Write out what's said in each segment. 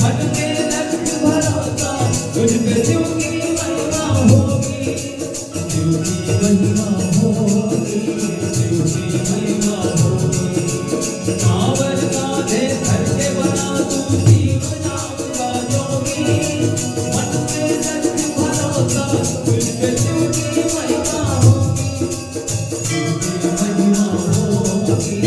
मन के लक्ष्य भरोसा तुझ पे शिव की महिमा होगी, शिव की महिमा होगी, शिव की महिमा होगी। कांवर कांधे धर के बना तू जीव नाम का जोगी, मन के लक्ष्य भरोसा तुझ पे शिव की महिमा होगी, शिव की महिमा होगी।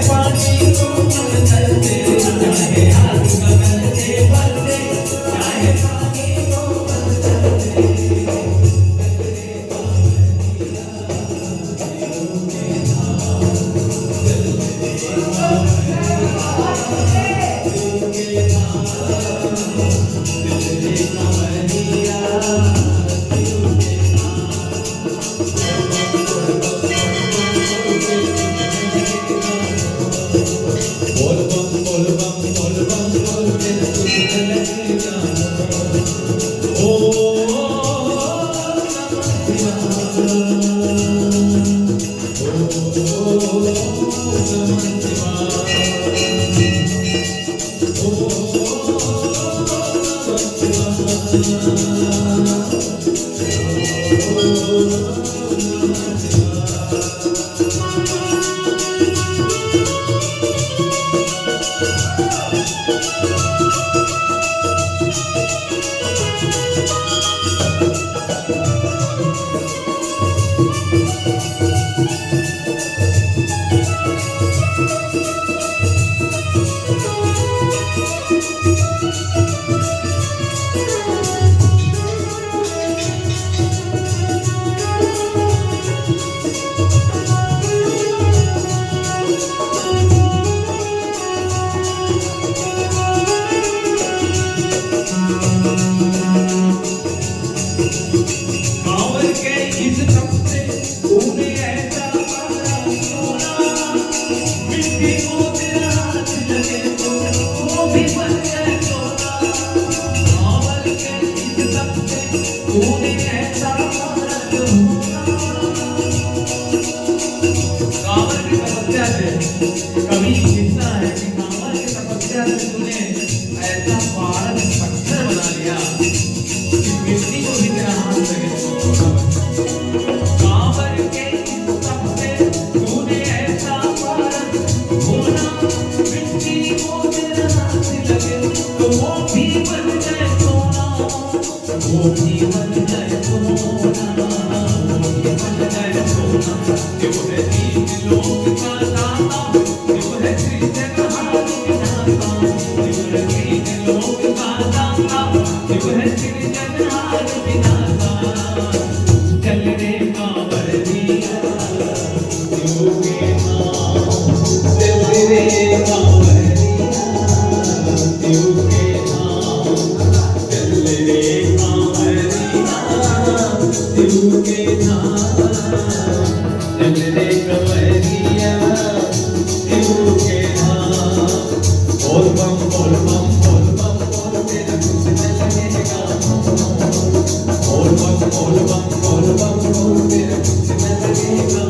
पानी को मन चलते चाहे आग गगन से बरसे, चाहे पानी को मन चलते कवि लिखता है कि कांवर की तपस्या से तूने ऐसा पारद पत्थर बना लिया कि मिट्टी को भी तेरा हाथ लगे। कांवर के तप से तूने ऐसा पारद होना, मिट्टी को तेरा हाथ लगे तो वो भी बन जाए सोना, वो भी बन जाए सोना, वो भी बन जाए सोना। जो है तीन लोग का दाता, जो है सृजनहार विधाता, जो है तीन लोग का दाता, जो है सृजनहार विधाता। चल रे कांवरिया शिव के नाम, चल रे कांवरिया शिव के नाम, चल रे कांवरिया शिव के नाम, चल रे कांवरिया शिव के नाम। बोल बम बोल बम बोल बम बोल, तेरा कुछ न लगेगा बोल बम बोल बम बोल बम बोल, तेरा कुछ न लगेगा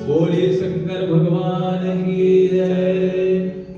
बोलिए शंकर भगवान की जय।